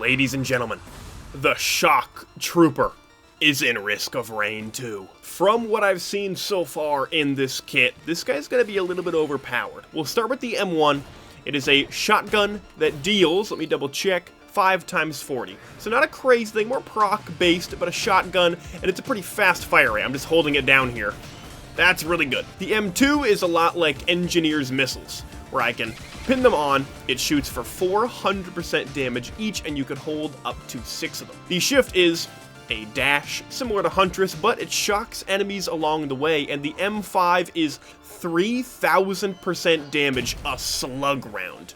Ladies and gentlemen, the Shock Trooper is in Risk of Rain 2. From what I've seen so far in this kit, this guy's going to be a little bit overpowered. We'll start with the M1. It is a shotgun that deals, let me double check, 5 times 40. So not a crazy thing, more proc-based, but a shotgun, and it's a pretty fast fire rate. I'm just holding it down here. That's really good. The M2 is a lot like Engineer's missiles, where I can pin them on, it shoots for 400% damage each, and you can hold up to 6 of them. The shift is a dash, similar to Huntress, but it shocks enemies along the way, and the M5 is 3,000% damage a slug round.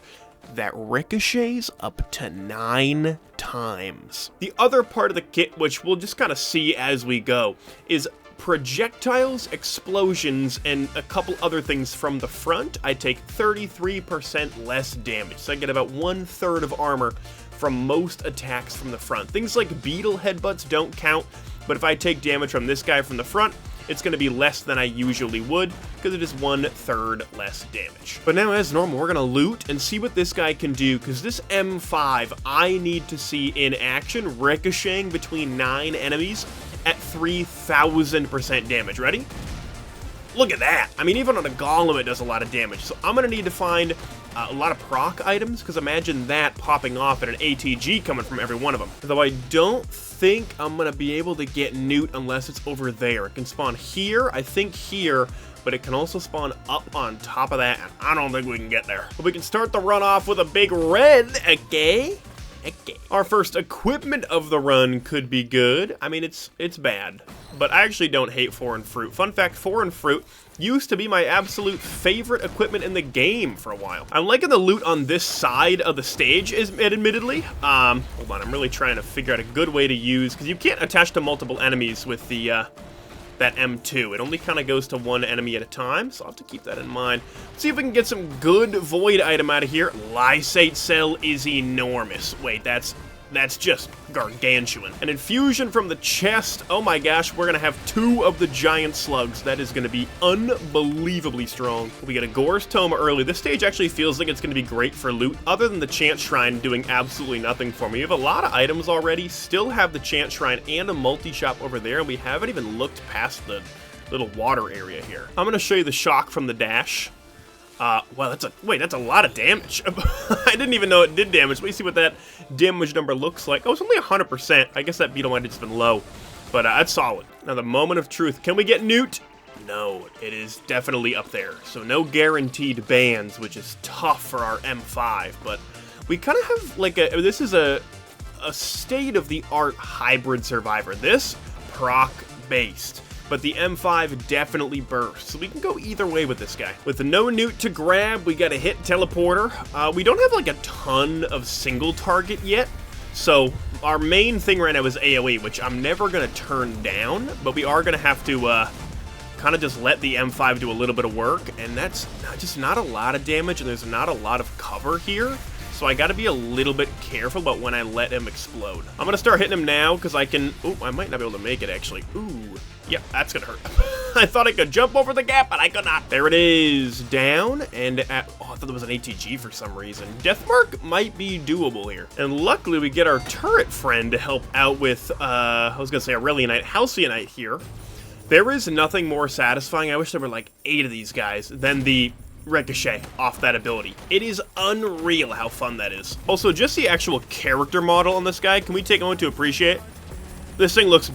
That ricochets up to 9 times. The other part of the kit, which we'll just kind of see as we go, is projectiles, explosions, and a couple other things from the front. I take 33% less damage, so I get about 1/3 of armor from most attacks from the front. Things like beetle headbutts don't count, but if I take damage from this guy from the front, it's going to be less than I usually would, because it is 1/3 less damage. But now, as normal, we're going to loot and see what this guy can do, because this M5, I need to see in action, ricocheting between 9 enemies at 3,000% damage. Ready? Look at that. I mean, even on a golem, it does a lot of damage. So I'm going to need to find a lot of proc items, because imagine that popping off and an ATG coming from every one of them. Though I don't think I'm going to be able to get Newt unless it's over there. It can spawn here, I think here, but it can also spawn up on top of that, and I don't think we can get there. But we can start the run off with a big red, okay? Okay. Our first equipment of the run could be good. I mean, it's bad, but I actually don't hate Foreign Fruit. Fun fact, Foreign Fruit used to be my absolute favorite equipment in the game for a while. I'm liking the loot on this side of the stage, admittedly. Hold on, I'm really trying to figure out a good way to use, because you can't attach to multiple enemies with the, that M2. It only kind of goes to one enemy at a time, so I'll have to keep that in mind. Let's see if we can get some good void item out of here. Lysate Cell is enormous. Wait, that's just gargantuan. An infusion from the chest. Oh my gosh, we're gonna have 2 of the giant slugs. That is gonna be unbelievably strong. We get a Gore's Tome early. This stage actually feels like it's gonna be great for loot, other than the Chant Shrine doing absolutely nothing for me. We have a lot of items already, still have the Chant Shrine and a multi-shop over there, and we haven't even looked past the little water area here. I'm gonna show you the shock from the dash. Well, that's a lot of damage. I didn't even know it did damage. Let me see what that damage number looks like. Oh, it's only 100%. I guess that beetle might have just been low, but that's solid. Now, the moment of truth. Can we get Newt? No, it is definitely up there. So no guaranteed bans, which is tough for our M5, but we kind of have like this is a state-of-the-art hybrid survivor. This, proc-based. But the M5 definitely bursts, so we can go either way with this guy. With no Newt to grab, we got a hit teleporter. We don't have like a ton of single target yet, so our main thing right now is AoE, which I'm never gonna turn down, but we are gonna have to kind of just let the M5 do a little bit of work, and that's just not a lot of damage, and there's not a lot of cover here. So I gotta be a little bit careful about when I let him explode. I'm gonna start hitting him now, because I can... Oh, I might not be able to make it, actually. Ooh. Yep, that's gonna hurt. I thought I could jump over the gap, but I could not. There it is. Down, and at... Oh, I thought there was an ATG for some reason. Deathmark might be doable here. And luckily, we get our turret friend to help out with, I was gonna say Aurelionite, Halcyon here. There is nothing more satisfying. I wish there were like 8 of these guys than the ricochet off that ability. It is unreal how fun that is. Also, just the actual character model on this guy, can we take a moment to appreciate? This thing looks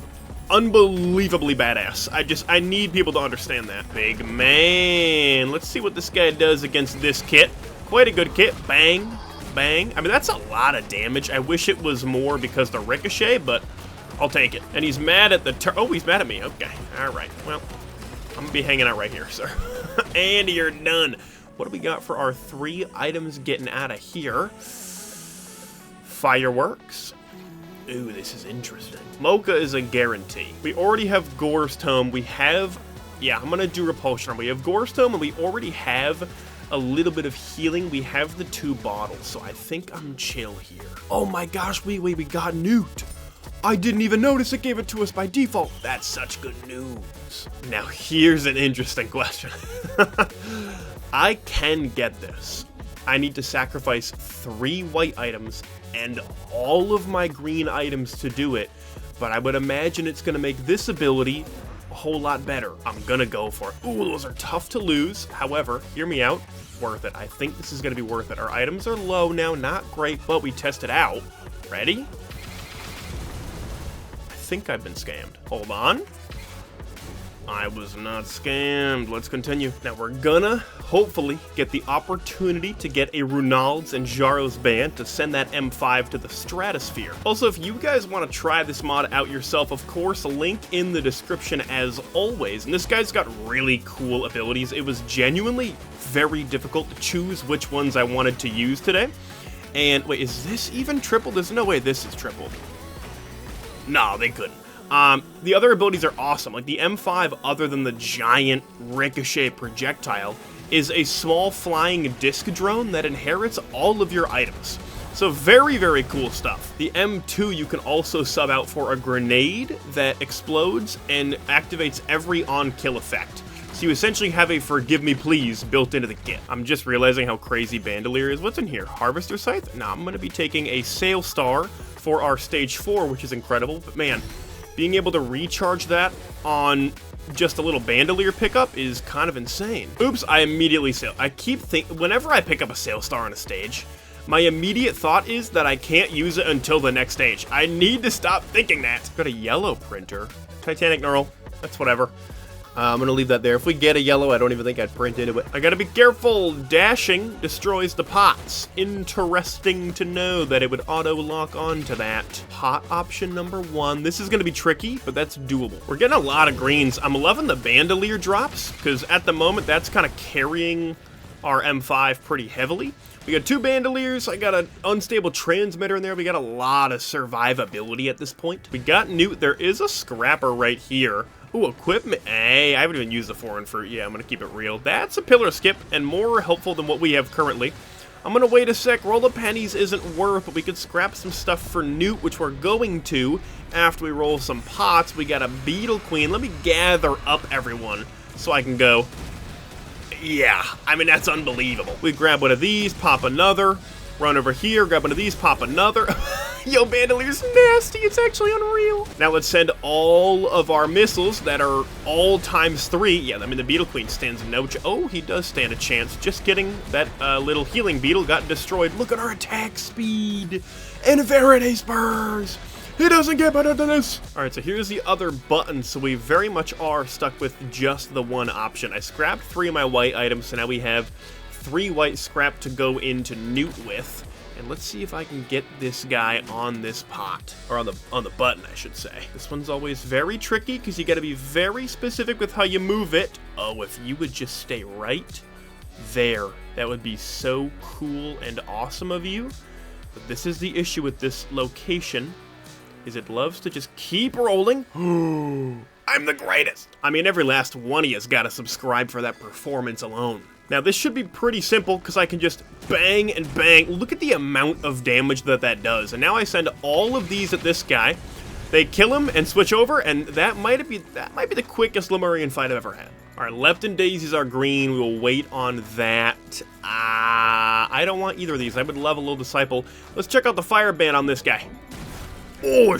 unbelievably badass. I need people to understand that. Big man. Let's see what this guy does against this kit. Quite a good kit. Bang, bang. I mean, that's a lot of damage. I wish it was more because the ricochet, but I'll take it. And he's mad at the oh, he's mad at me. Okay, all right. Well, I'm gonna be hanging out right here, sir. And you're done. What do we got for our 3 items getting out of here? Fireworks. Ooh, this is interesting. Mocha is a guarantee. We already have Gore's Tome. We have... Yeah, I'm gonna do Repulsion. We have Gore's Tome, and we already have a little bit of healing. We have the 2 bottles, so I think I'm chill here. Oh my gosh, wait, we got Newt. I didn't even notice it gave it to us by default. That's such good news. Now, here's an interesting question. I can get this. I need to sacrifice 3 white items and all of my green items to do it, but I would imagine it's going to make this ability a whole lot better. I'm going to go for it. Ooh, those are tough to lose. However, hear me out. Worth it. I think this is going to be worth it. Our items are low now, not great, but we test it out. Ready? I think I've been scammed. Hold on. I was not scammed. Let's continue. Now we're gonna hopefully get the opportunity to get a Runald's and Jaros band to send that M5 to the stratosphere. Also, if you guys want to try this mod out yourself, of course, a link in the description as always. And this guy's got really cool abilities. It was genuinely very difficult to choose which ones I wanted to use today. And wait, is this even triple? There's no way this is triple. No, they couldn't. The other abilities are awesome. Like the M5, other than the giant ricochet projectile, is a small flying disc drone that inherits all of your items. So very, very cool stuff. The M2 you can also sub out for a grenade that explodes and activates every on-kill effect. So you essentially have a Forgive Me Please built into the kit. I'm just realizing how crazy Bandolier is. What's in here? Harvester Scythe? Nah, I'm going to be taking a Sail Star for our Stage 4, which is incredible. But man, being able to recharge that on just a little Bandolier pickup is kind of insane. Oops, I immediately sail. I keep thinking, whenever I pick up a Sail Star on a stage, my immediate thought is that I can't use it until the next stage. I need to stop thinking that. Got a yellow printer. Titanic Knurl. That's whatever. I'm going to leave that there. If we get a yellow, I don't even think I'd print into it. I got to be careful. Dashing destroys the pots. Interesting to know that it would auto-lock onto that. Pot option number 1. This is going to be tricky, but that's doable. We're getting a lot of greens. I'm loving the Bandolier drops, because at the moment, that's kind of carrying our M5 pretty heavily. We got 2 Bandoliers, I got an unstable transmitter in there, we got a lot of survivability at this point. We got Newt, there is a scrapper right here. Ooh, equipment, hey, I haven't even used the foreign fruit, yeah, I'm gonna keep it real. That's a pillar skip, and more helpful than what we have currently. I'm gonna wait a sec, roll of pennies isn't worth, but we could scrap some stuff for Newt, which we're going to after we roll some pots. We got a Beetle Queen, let me gather up everyone so I can go. Yeah, I mean, that's unbelievable. We grab one of these, pop another, run over here, grab one of these, pop another. Yo, Bandolier's nasty, it's actually unreal. Now let's send all of our missiles that are all ×3. Yeah, I mean, the Beetle Queen stands no chance. Oh, he does stand a chance. Just kidding, that little healing beetle got destroyed. Look at our attack speed and Faraday spurs. He doesn't get better than this! Alright, so here's the other button, so we very much are stuck with just the one option. I scrapped 3 of my white items, so now we have 3 white scrap to go into Newt with. And let's see if I can get this guy on this pot. Or on the button, I should say. This one's always very tricky, because you gotta be very specific with how you move it. Oh, if you would just stay right there. That would be so cool and awesome of you. But this is the issue with this location. Is it loves to just keep rolling. I'm the greatest. I mean, every last one of you's got to subscribe for that performance alone. Now, this should be pretty simple, because I can just bang and bang. Look at the amount of damage that does. And now I send all of these at this guy. They kill him and switch over, and that might be the quickest Lemurian fight I've ever had. All right, Lepton Daisies are green. We will wait on that. I don't want either of these. I would love a little Disciple. Let's check out the Fire Band on this guy. Oh,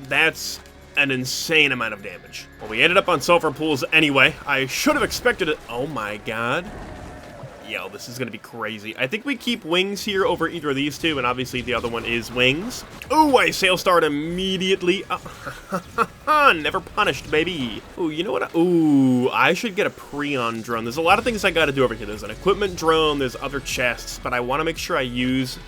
that's an insane amount of damage. Well, we ended up on Sulfur Pools anyway. I should have expected it. Oh my god. Yo, this is gonna be crazy. I think we keep Wings here over either of these two, and obviously the other one is Wings. Ooh, I Sail Starred immediately. Never punished, baby. Ooh, you know what? Ooh, I should get a Prion drone. There's a lot of things I gotta do over here. There's an equipment drone, there's other chests, but I want to make sure I use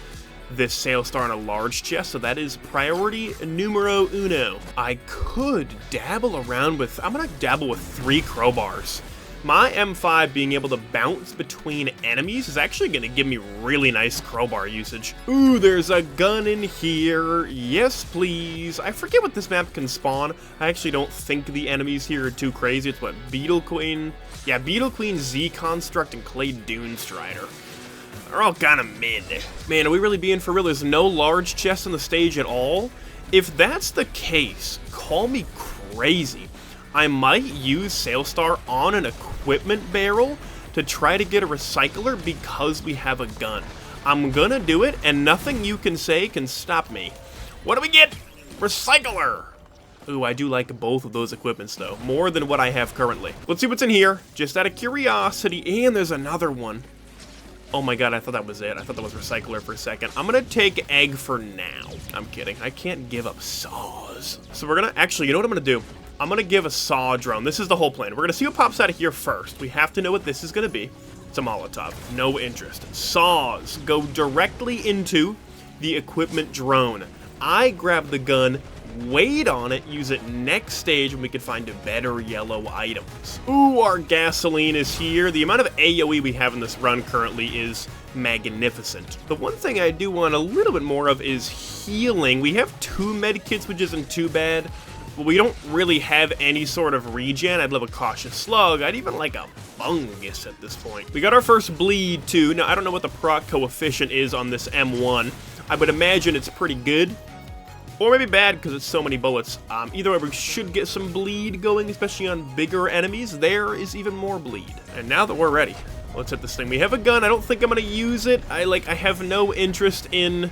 this Sail Star in a large chest, so that is priority numero uno. I could dabble around with, I'm gonna dabble with 3 crowbars. My M5 being able to bounce between enemies is actually gonna give me really nice crowbar usage. Ooh, there's a gun in here. Yes, please. I forget what this map can spawn. I actually don't think the enemies here are too crazy. It's what, Beetle Queen? Yeah, Beetle Queen, Z Construct, and Clay Dune Strider. They're all kind of mid. Man, are we really being for real? There's no large chests on the stage at all? If that's the case, call me crazy. I might use Sail Star on an equipment barrel to try to get a recycler because we have a gun. I'm gonna do it, and nothing you can say can stop me. What do we get? Recycler! Ooh, I do like both of those equipments, though. More than what I have currently. Let's see what's in here, just out of curiosity. And there's another one. Oh my god, I thought that was it. I thought that was recycler for a second. I'm gonna take egg for now. I'm kidding. I can't give up saws. So we're gonna... Actually, you know what I'm gonna do? I'm gonna give a saw drone. This is the whole plan. We're gonna see what pops out of here first. We have to know what this is gonna be. It's a Molotov. No interest. Saws go directly into the equipment drone. I grab the gun, wait on it, use it next stage when we can find better yellow items. Ooh, our gasoline is here. The amount of AoE we have in this run currently is magnificent. The one thing I do want a little bit more of is healing. We have 2 medkits, which isn't too bad, but we don't really have any sort of regen. I'd love a cautious slug. I'd even like a fungus at this point. We got our first bleed too. Now, I don't know what the proc coefficient is on this M1. I would imagine it's pretty good. Or maybe bad because it's so many bullets. Either way, we should get some bleed going, especially on bigger enemies. There is even more bleed. And now that we're ready, let's hit this thing. We have a gun. I don't think I'm going to use it. I have no interest in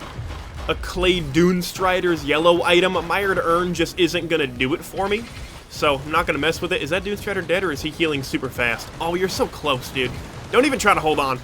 a Clay Dune Strider's yellow item. Mired Urn just isn't going to do it for me. So I'm not going to mess with it. Is that Dune Strider dead or is he healing super fast? Oh, you're so close, dude. Don't even try to hold on.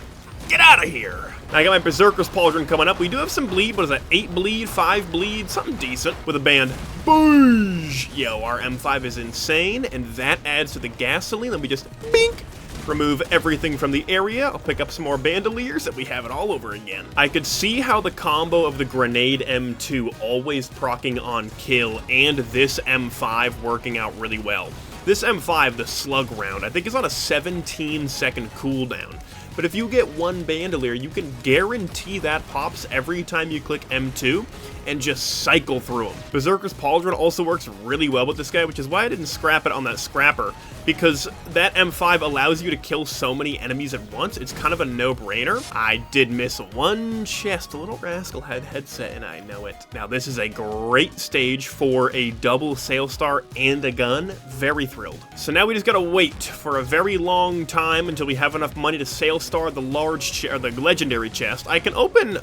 Get out of here. I got my Berserker's Pauldron coming up. We do have some bleed. What is that? 8 bleed, 5 bleed, something decent with a band. Boosh! Yo, our M5 is insane, and that adds to the gasoline. Let me just bink, remove everything from the area. I'll pick up some more bandoliers, and we have it all over again. I could see how the combo of the grenade M2 always proccing on kill and this M5 working out really well. This M5, the slug round, I think is on a 17-second cooldown. But if you get 1 bandolier, you can guarantee that pops every time you click M2 and just cycle through them. Berserker's Pauldron also works really well with this guy, which is why I didn't scrap it on that scrapper, because that M5 allows you to kill so many enemies at once. It's kind of a no-brainer. I did miss 1 chest. A little rascal had headset, and I know it. Now, this is a great stage for a double Sailstar and a gun. Very thrilled. So now we just gotta wait for a very long time until we have enough money to Sailstar the legendary chest. I can open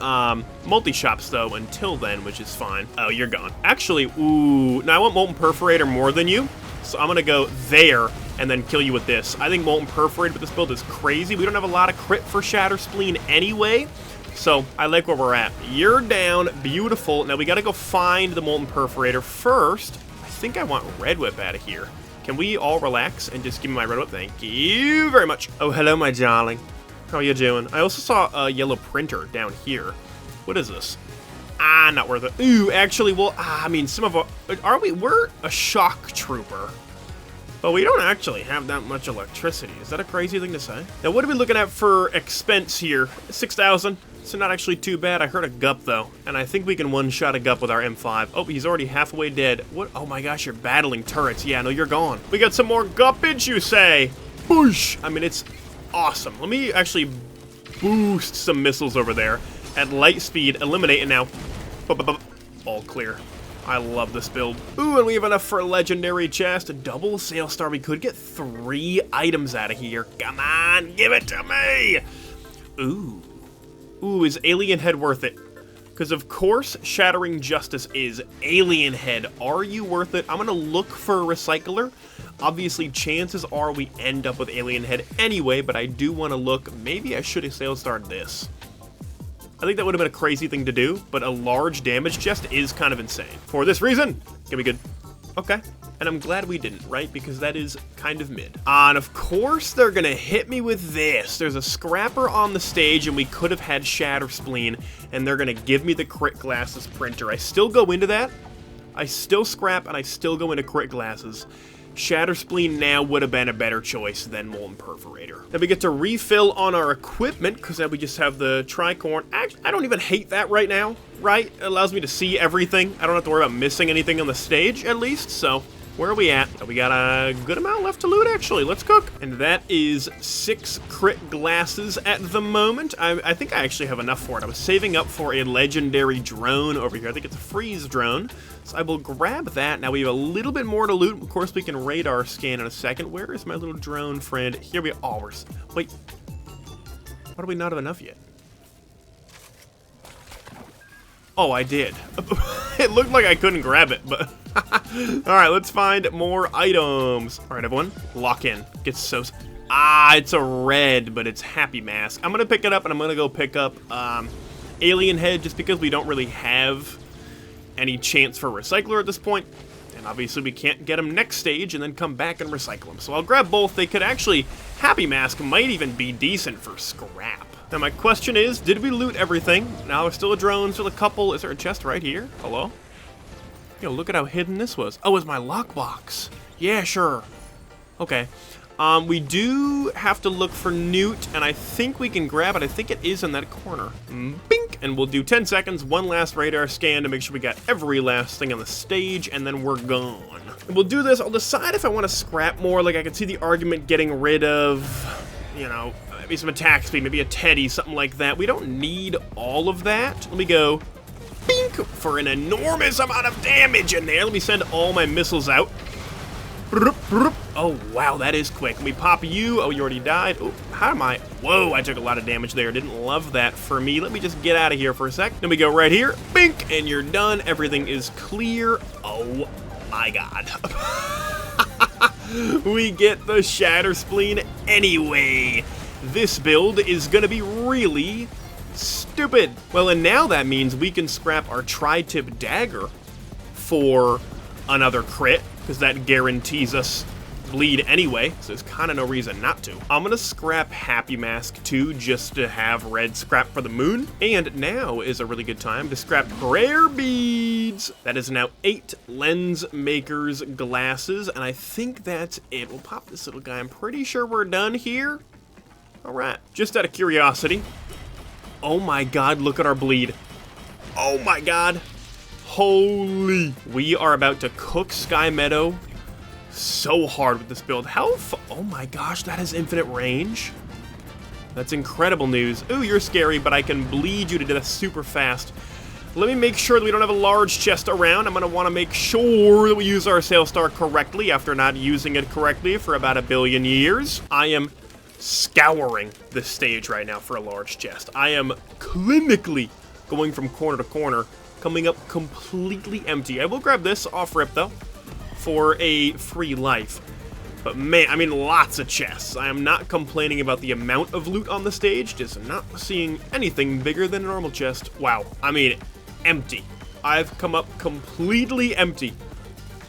multi-shops, though, until then, which is fine. Oh, you're gone. Actually, ooh, now I want Molten Perforator more than you, so I'm gonna go there and then kill you with this. I think Molten Perforator with this build is crazy. We don't have a lot of crit for Shatter Spleen anyway, so I like where we're at. You're down. Beautiful. Now we gotta go find the Molten Perforator first. I think I want Red Whip out of here. Can we all relax and just give me my Red Whip? Thank you very much. Oh, hello, my darling. How are you doing? I also saw a yellow printer down here. What is this? Ah, not worth it. Ooh, actually, well, I mean, some of our... We're a shock trooper. But we don't actually have that much electricity. Is that a crazy thing to say? Now, what are we looking at for expense here? 6,000. So not actually too bad. I heard a Gup, though. And I think we can one-shot a Gup with our M5. Oh, he's already halfway dead. What? Oh my gosh, you're battling turrets. Yeah, no, you're gone. We got some more Guppage, you say? Boosh! I mean, it's awesome. Let me actually boost some missiles over there at light speed. Eliminate it now. All clear. I love this build. Ooh, and we have enough for a legendary chest. A double Sailstar. We could get 3 items out of here. Come on, give it to me. Ooh. Ooh, is Alien Head worth it? Because, of course, Shattering Justice is Alien Head. Are you worth it? I'm going to look for a recycler. Obviously, chances are we end up with Alien Head anyway, but I do want to look. Maybe I should have Sailstarred this. I think that would have been a crazy thing to do, but a large damage chest is kind of insane. For this reason, gonna be good. Okay. And I'm glad we didn't, right? Because that is kind of mid. And of course, they're gonna hit me with this. There's a scrapper on the stage, and we could have had Shatter Spleen, and they're gonna give me the Crit Glasses printer. I still go into that. I still scrap, and I still go into Crit Glasses. Shatter Spleen now would have been a better choice than Molten Perforator. Then we get to refill on our equipment, because now we just have the Tricorn. Actually, I don't even hate that right now, right? It allows me to see everything. I don't have to worry about missing anything on the stage, at least, so... Where are we at? We got a good amount left to loot, actually. Let's cook. And that is 6 Crit Glasses at the moment. I think I actually have enough for it. I was saving up for a legendary drone over here. I think it's a freeze drone. So I will grab that. Now we have a little bit more to loot. Of course, we can radar scan in a second. Where is my little drone friend? Here we are. Oh, wait. Why do we not have enough yet? Oh, I did. It looked like I couldn't grab it, but... Alright, let's find more items. Alright, everyone, lock in. Get so... Ah, it's a red, but it's Happy Mask. I'm gonna pick it up, and I'm gonna go pick up Alien Head, just because we don't really have any chance for Recycler at this point. And obviously we can't get them next stage and then come back and recycle them. So I'll grab both. They could actually... Happy Mask might even be decent for scrap. Now my question is, did we loot everything? Now there's still a drone, still a couple. Is there a chest right here? Hello? Yo, look at how hidden this was. Oh, it's my lockbox. Yeah, sure. Okay. We do have to look for Newt, and I think we can grab it. I think it is in that corner. Bink! And we'll do 10 seconds, one last radar scan to make sure we got every last thing on the stage, and then we're gone. And we'll do this. I'll decide if I want to scrap more. Like, I can see the argument getting rid of, you know, maybe some attack speed, maybe a Teddy, something like that. We don't need all of that. Let me go, bink, for an enormous amount of damage in there. Let me send all my missiles out. Oh, wow, that is quick. Let me pop you. Oh, you already died. Oh, how am I? Whoa, I took a lot of damage there. Didn't love that for me. Let me just get out of here for a sec. Then we go right here. Bink, and you're done. Everything is clear. Oh, my God. We get the Shatter Spleen anyway. This build is going to be really stupid. Well, and now that means we can scrap our Tri-Tip Dagger for another crit, because that guarantees us bleed anyway, so there's kind of no reason not to. I'm gonna scrap Happy Mask too, just to have red scrap for the moon. And now is a really good time to scrap Prayer Beads. That is now 8 Lens Maker's glasses, and I think that's it. We'll pop this little guy. I'm pretty sure we're done here. All right, just out of curiosity. Oh my God, look at our bleed. Oh my God. Holy. We are about to cook Sky Meadow so hard with this build. Oh my gosh, that has infinite range. That's incredible news. Ooh, you're scary, but I can bleed you to death super fast. Let me make sure that we don't have a large chest around. I'm going to want to make sure that we use our Sail Star correctly after not using it correctly for about 1 billion years. I am scouring this stage right now for a large chest. I am clinically going from corner to corner, coming up completely empty. I will grab this off rip, though, for a free life. But man, I mean, lots of chests. I am not complaining about the amount of loot on the stage, just not seeing anything bigger than a normal chest. Wow, I mean, empty. I've come up completely empty.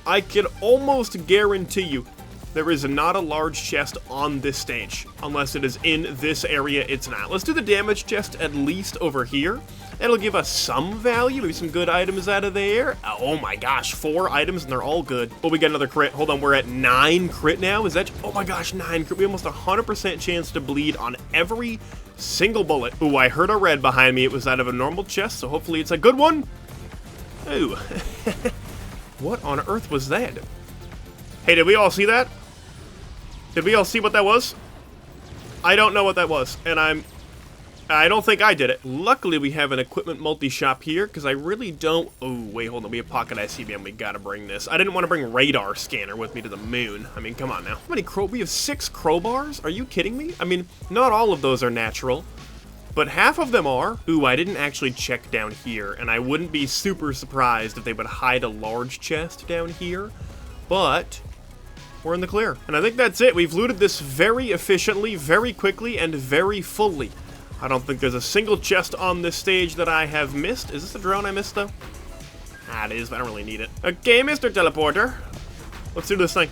I can almost guarantee you there is not a large chest on this stage. Unless it is in this area, it's not. Let's do the damage chest at least over here. It'll give us some value, maybe some good items out of there. Oh my gosh, 4 items and they're all good. Oh, we got another crit. Hold on, we're at 9 crit now. Is that, oh my gosh, 9 crit. We almost 100% chance to bleed on every single bullet. Ooh, I heard a red behind me. It was out of a normal chest, so hopefully it's a good one. Ooh. What on earth was that? Hey, did we all see that? Did we all see what that was? I don't know what that was, and I don't think I did it. Luckily, we have an equipment multi-shop here, because I really don't... Oh, wait, hold on. We have Pocket ICBM. We gotta bring this. I didn't want to bring radar scanner with me to the moon. I mean, come on now. How many we have 6 crowbars? Are you kidding me? I mean, not all of those are natural, but half of them are. Ooh, I didn't actually check down here, and I wouldn't be super surprised if they would hide a large chest down here, but we're in the clear. And I think that's it. We've looted this very efficiently, very quickly, and very fully. I don't think there's a single chest on this stage that I have missed. Is this the drone I missed, though? Ah, it is, but I don't really need it. Okay, Mr. Teleporter. Let's do this thing.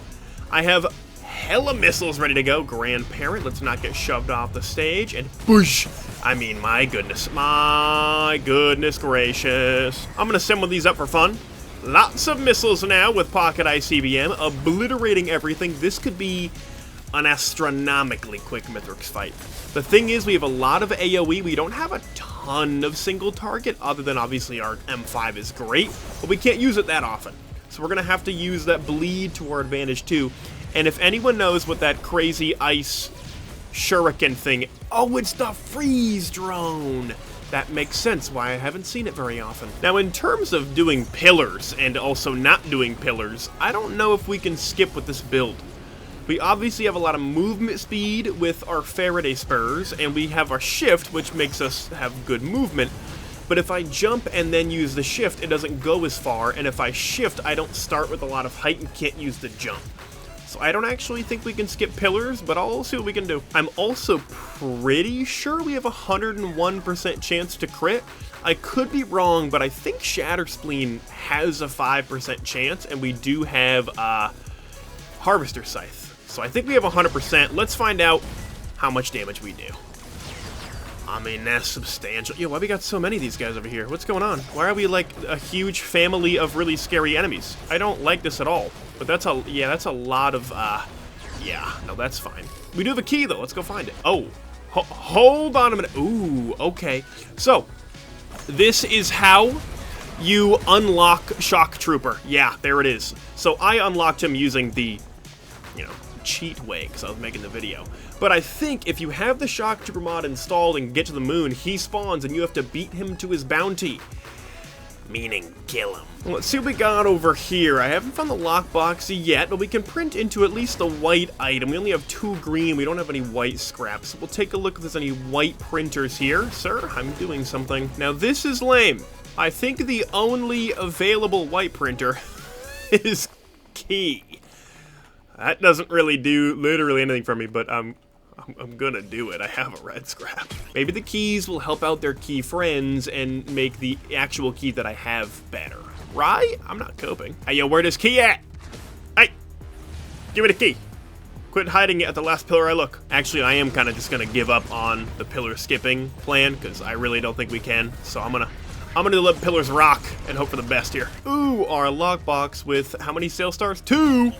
I have hella missiles ready to go. Grandparent, let's not get shoved off the stage. And boosh! I mean, my goodness. My goodness gracious. I'm gonna send one of these up for fun. Lots of missiles now with Pocket ICBM, obliterating everything. This could be an astronomically quick Mithrix fight. The thing is, we have a lot of AoE. We don't have a ton of single target, other than obviously our M5 is great, but we can't use it that often. So we're gonna have to use that bleed to our advantage too. And if anyone knows what that crazy ice shuriken thing... Oh, it's the freeze drone! That makes sense why I haven't seen it very often. Now, in terms of doing pillars and also not doing pillars, I don't know if we can skip with this build. We obviously have a lot of movement speed with our Faraday spurs, and we have our shift, which makes us have good movement. But if I jump and then use the shift, it doesn't go as far, and if I shift, I don't start with a lot of height and can't use the jump. So I don't actually think we can skip pillars, but I'll see what we can do. I'm also pretty sure we have a 101% chance to crit. I could be wrong, but I think Shatter Spleen has a 5% chance, and we do have Harvester Scythe. So I think we have 100%. Let's find out how much damage we do. I mean, that's substantial. Yo, why we got so many of these guys over here? What's going on? Why are we like a huge family of really scary enemies? I don't like this at all. But that's a, yeah, that's a lot of, yeah, no, that's fine. We do have a key, though. Let's go find it. Oh, hold on a minute. Ooh, okay. So, this is how you unlock Shock Trooper. Yeah, there it is. So I unlocked him using the, you know, cheat way, because I was making the video. But I think if you have the Shock Trooper mod installed and get to the moon, he spawns and you have to beat him to his bounty. Meaning, kill him. Well, let's see what we got over here. I haven't found the lockbox yet, but we can print into at least a white item. We only have 2 green. We don't have any white scraps. So we'll take a look if there's any white printers here. Sir, I'm doing something. Now, this is lame. I think the only available white printer is key. That doesn't really do literally anything for me, but I'm gonna do it. I have a red scrap. Maybe the keys will help out their key friends and make the actual key that I have better. Right? I'm not coping. Hey, yo, where this key at? Hey, give me the key. Quit hiding it at the last pillar I look. Actually, I am kind of just gonna give up on the pillar skipping plan because I really don't think we can. So I'm gonna let pillars rock and hope for the best here. Ooh, our lockbox with how many sale stars? 2.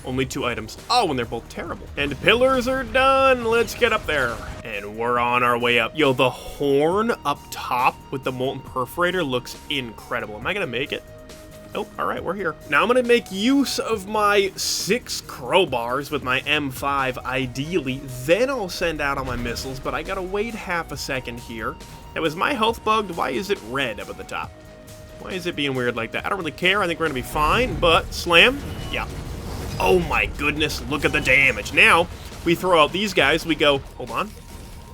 Only 2 items. Oh, and they're both terrible. And pillars are done. Let's get up there. And we're on our way up. Yo, the horn up top with the molten perforator looks incredible. Am I gonna make it? Nope. All right, we're here. Now I'm gonna make use of my 6 crowbars with my M5, ideally. Then I'll send out all my missiles, but I gotta wait half a second here. Now, is my health bugged? Why is it red up at the top? Why is it being weird like that? I don't really care. I think we're gonna be fine, but slam? Yeah. Oh my goodness, look at the damage. Now, we throw out these guys, we go, hold on.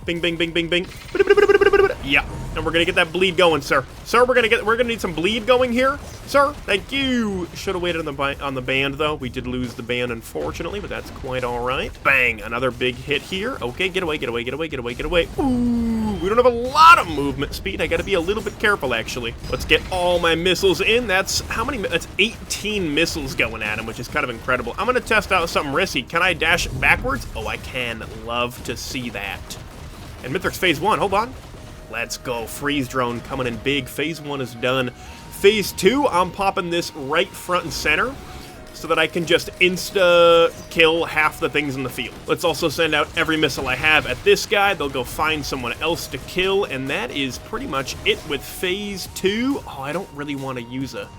Bing, bing, bing, bing, bing. Yeah, and we're gonna get that bleed going, sir. Sir, we're gonna need some bleed going here. Sir, thank you. Should have waited on the band, though. We did lose the band, unfortunately, but that's quite all right. Bang, another big hit here. Okay, get away, get away, get away, get away, get away. Ooh, we don't have a lot of movement speed. I gotta be a little bit careful, actually. Let's get all my missiles in. That's how many? That's 18 missiles going at him, which is kind of incredible. I'm gonna test out something risky. Can I dash backwards? Oh, I can. Love to see that. And Mithrix Phase 1, hold on. Let's go. Freeze drone coming in big. Phase 1 is done. Phase 2, I'm popping this right front and center so that I can just insta-kill half the things in the field. Let's also send out every missile I have at this guy. They'll go find someone else to kill, and that is pretty much it with Phase 2. Oh, I don't really want to use a...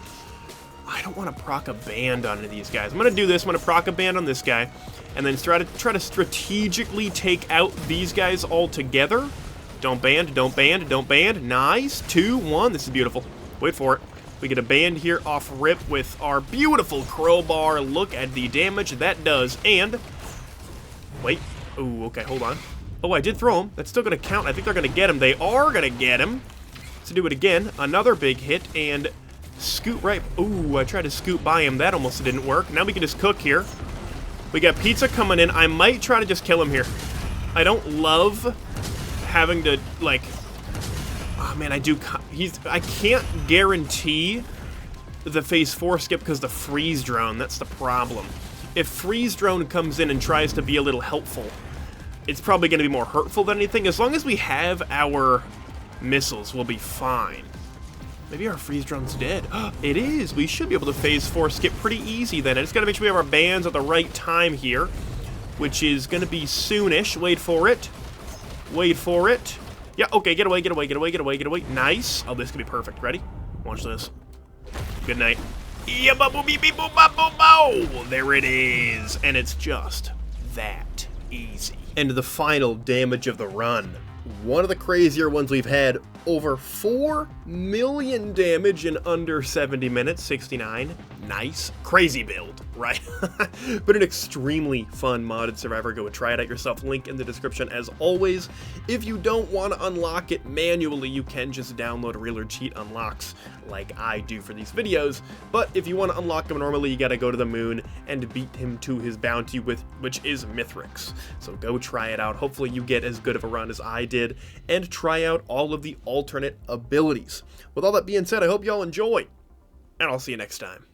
I don't want to proc a band on any of these guys. I'm going to do this. I'm going to proc a band on this guy, and then try to strategically take out these guys all together. Don't band, don't band, don't band. Nice. 2, 1. This is beautiful. Wait for it. We get a band here off rip with our beautiful crowbar. Look at the damage that does. And, wait. Ooh, okay, hold on. Oh, I did throw him. That's still going to count. I think they're going to get him. They are going to get him. Let's do it again. Another big hit, and scoot right. Ooh, I tried to scoot by him. That almost didn't work. Now we can just cook here. We got pizza coming in. I might try to just kill him here. I don't love having to, like... Oh, man, I can't guarantee the Phase 4 skip because the freeze drone. That's the problem. If freeze drone comes in and tries to be a little helpful, it's probably going to be more hurtful than anything. As long as we have our missiles, we'll be fine. Maybe our freeze drone's dead. It is. We should be able to Phase 4 skip pretty easy then. I just got to make sure we have our bands at the right time here, which is going to be soonish. Wait for it. Wait for it. Yeah, okay, get away, get away, get away, get away, get away. Nice. Oh, this could be perfect. Ready? Watch this. Good night. Yeah, there it is. And it's just that easy. And the final damage of the run. one of the crazier ones we've had. Over 4 million damage in under 70 minutes, 69. Nice. Crazy build, right? But an extremely fun modded survivor. Go and try it out yourself. Link in the description as always. If you don't want to unlock it manually, you can just download Realer Cheat Unlocks like I do for these videos. But if you want to unlock him normally, you got to go to the moon and beat him to his bounty, which is Mithrix. So go try it out. Hopefully you get as good of a run as I did and try out all of the alternate abilities. With all that being said, I hope y'all enjoy, and I'll see you next time.